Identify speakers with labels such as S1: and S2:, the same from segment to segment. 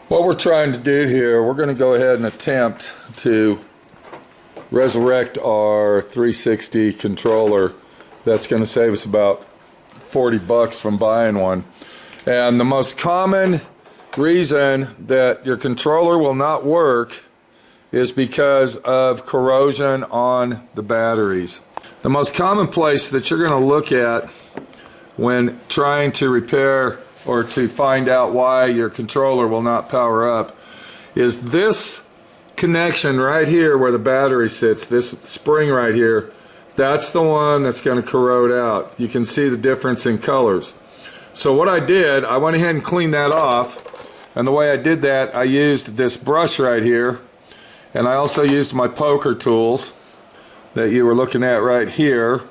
S1: What we're trying to do here, we're going to go ahead and attempt to resurrect our 360 controller. That's going to save us about 40 bucks from buying one. And the most common reason that your controller will not work is because of corrosion on the batteries. The most common place that you're going to look at when trying to repair or to find out why your controller will not power up is this connection right here where the battery sits, this spring right here. That's the one that's going to corrode out. You can see the difference in colors. So what I did, I went ahead and cleaned that off, and the way I did that, I used this brush right here, and I also used my poker tools that you were looking at right here.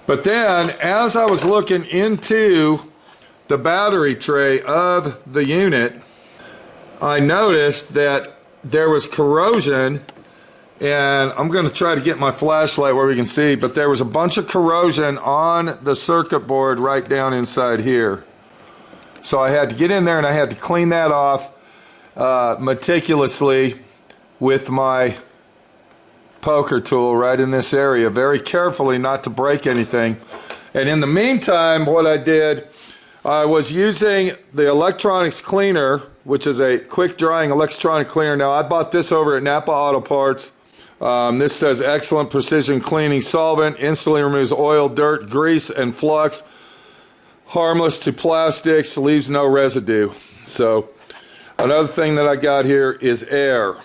S1: But then as I was looking into the battery tray of the unit, I noticed that there was corrosion, and I'm going to try to get my flashlight where we can see, but there was a bunch of corrosion on the circuit board right down inside here. So I had to get in there and I had to clean that off meticulously with my poker tool right in this area, very carefully not to break anything. And in the meantime, what I did, I was using the electronics cleaner, which is a quick drying electronic cleaner. Now I bought this over at Napa Auto Parts. This says excellent precision cleaning solvent, instantly removes oil, dirt, grease, and flux, harmless to plastics, leaves no residue. So another thing that I got here is air.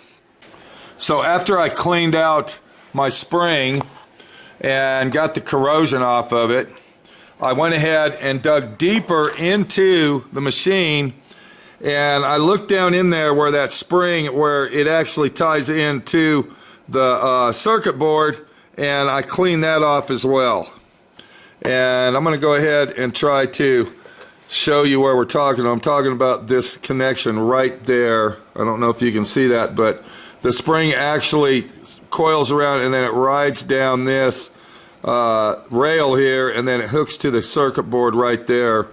S1: So after I cleaned out my spring and got the corrosion off of it, I went ahead and dug deeper into the machine, and I looked down in there where that spring, where it actually ties into the circuit board, and I cleaned that off as well. And I'm going to go ahead and try to show you where we're talking. I'm talking about this connection right there. I don't know if you can see that, but the spring actually coils around and then it rides down this rail here, and then it hooks to the circuit board right there,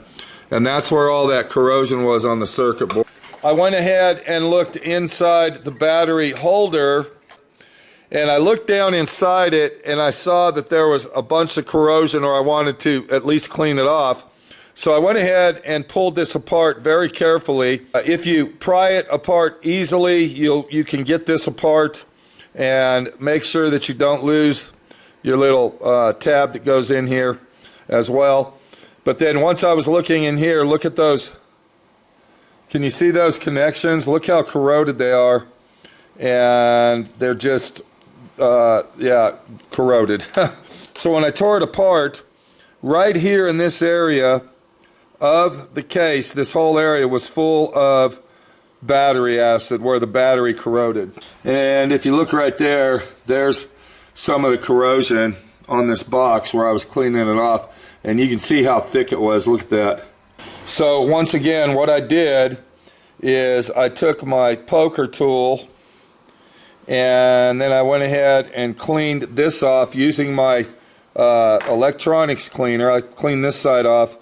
S1: and that's where all that corrosion was on the circuit board. I went ahead and looked inside the battery holder, and I looked down inside it and I saw that there was a bunch of corrosion, or I wanted to at least clean it off. So I went ahead and pulled this apart very carefully. If you pry it apart easily, you can get this apart, and make sure that you don't lose your little tab that goes in here as well. But then once I was looking in here, look at those. Can you see those connections? Look how corroded they are. And they're just, yeah, corroded. So when I tore it apart, right here in this area of the case, this whole area was full of battery acid where the battery corroded. And if you look right there, there's some of the corrosion on this box where I was cleaning it off, and you can see how thick it was. Look at that. So once again, what I did is I took my poker tool and then I went ahead and cleaned this off using my electronics cleaner. I cleaned this side off,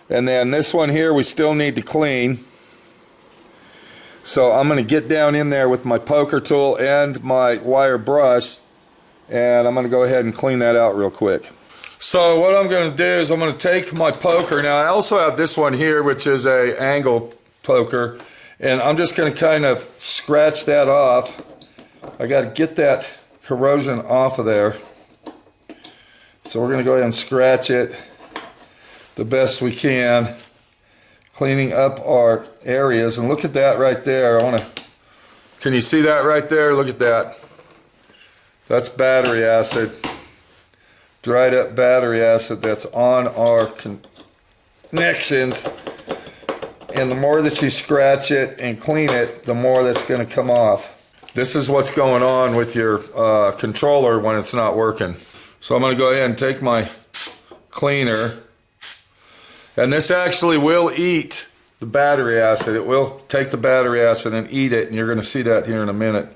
S1: and then this one here we still need to clean. So I'm going to get down in there with my poker tool and my wire brush, and I'm going to go ahead and clean that out real quick. So what I'm going to do is I'm going to take my poker. Now I also have this one here, which is a angle poker, and I'm just going to kind of scratch that off. I got to get that corrosion off of there. So we're going to go ahead and scratch it the best we can, cleaning up our areas. And look at that right there. Can you see that right there? Look at that. That's battery acid, dried up battery acid that's on our connections. And the more that you scratch it and clean it, the more that's going to come off. This is what's going on with your controller when it's not working. So I'm going to go ahead and take my cleaner, and this actually will eat the battery acid. It will take the battery acid and eat it, and you're going to see that here in a minute.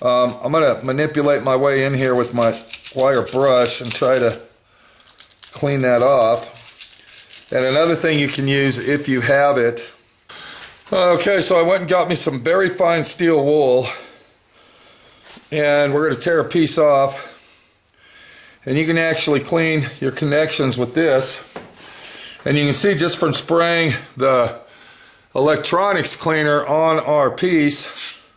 S1: I'm going to manipulate my way in here with my wire brush and try to clean that off. And another thing you can use if you have it Okay, so I went and got me some very fine steel wool, and we're going to tear a piece off, and you can actually clean your connections with this. And you can see just from spraying the electronics cleaner on our piece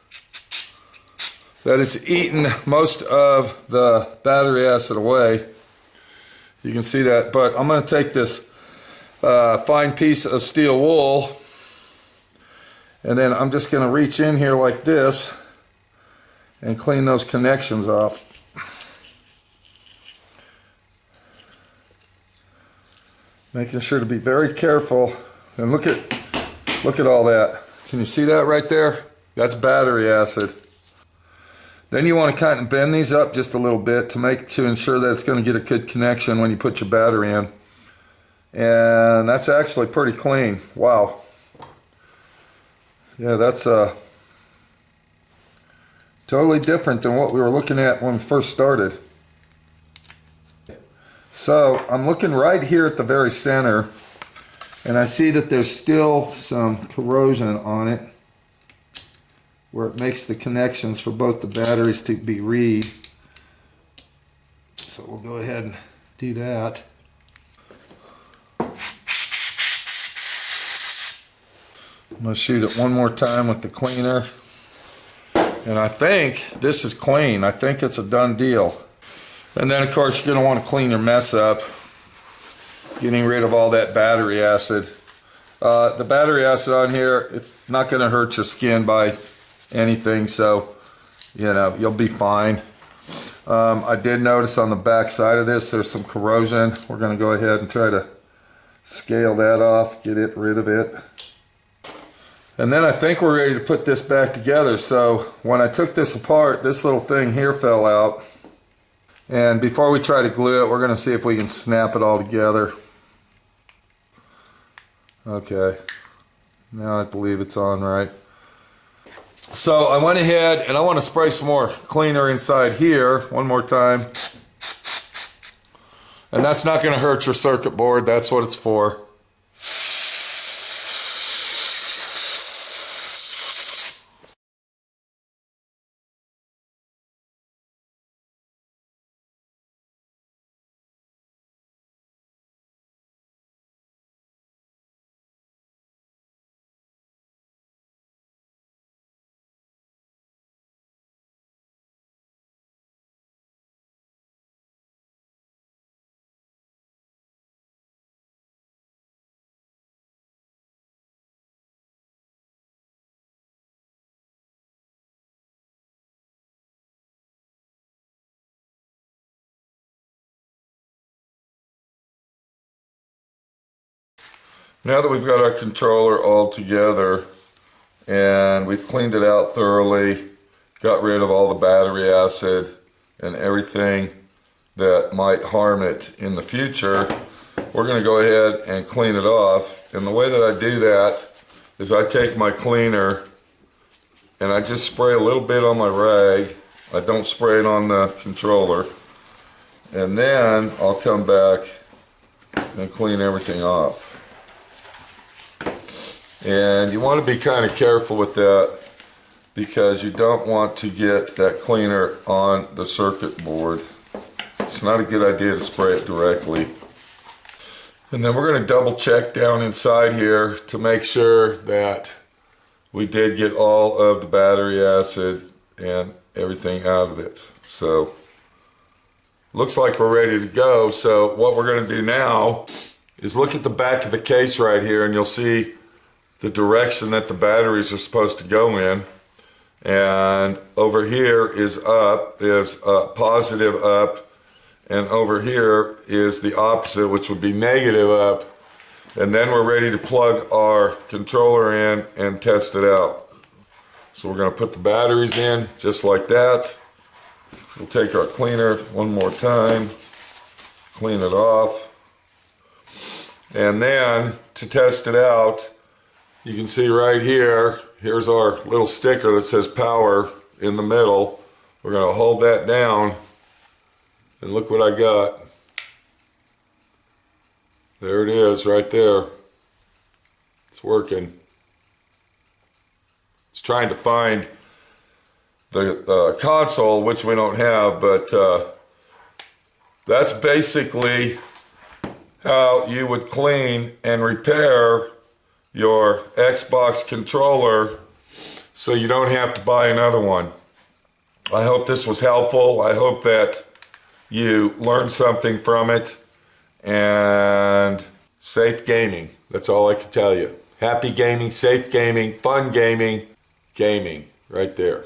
S1: that it's eaten most of the battery acid away. You can see that, but I'm going to take this fine piece of steel wool, and then I'm just going to reach in here like this and clean those connections off. Making sure to be very careful. And look at all that. Can you see that right there? That's battery acid. Then you want to kind of bend these up just a little bit to ensure that it's going to get a good connection when you put your battery in. And that's actually pretty clean. Wow. Yeah, that's totally different than what we were looking at when we first started. So I'm looking right here at the very center, and I see that there's still some corrosion on it where it makes the connections for both the batteries to be read. So we'll go ahead and do that. I'm going to shoot it one more time with the cleaner, and I think this is clean. I think it's a done deal. And then of course you're going to want to clean your mess up, getting rid of all that battery acid. The battery acid on here, it's not going to hurt your skin by anything, so you know, you'll be fine. I did notice on the back side of this there's some corrosion. We're going to go ahead and try to scale that off, get rid of it. And then I think we're ready to put this back together. So when I took this apart, this little thing here fell out. And before we try to glue it, we're going to see if we can snap it all together. Okay, now I believe it's on right. So I went ahead and I want to spray some more cleaner inside here one more time. And that's not going to hurt your circuit board, that's what it's for. Now that we've got our controller all together and we've cleaned it out thoroughly, got rid of all the battery acid and everything that might harm it in the future, we're going to go ahead and clean it off. And the way that I do that is I take my cleaner and I just spray a little bit on my rag. I don't spray it on the controller. And then I'll come back and clean everything off. And you want to be kind of careful with that because you don't want to get that cleaner on the circuit board. It's not a good idea to spray it directly. And then we're going to double check down inside here to make sure that we did get all of the battery acid and everything out of it. So looks like we're ready to go. So what we're going to do now is look at the back of the case right here, and you'll see the direction that the batteries are supposed to go in. And over here is up, is positive up, and over here is the opposite, which would be negative up. And then we're ready to plug our controller in and test it out. So we're going to put the batteries in just like that. We'll take our cleaner one more time, clean it off. And then to test it out, you can see right here, here's our little sticker that says power in the middle. We're going to hold that down, and look what I got. There it is right there. It's working. It's trying to find the console, which we don't have, but that's basically how you would clean and repair your Xbox controller so you don't have to buy another one. I hope this was helpful. I hope that you learned something from it. And safe gaming. That's all I can tell you. Happy gaming, safe gaming, fun gaming, gaming right there.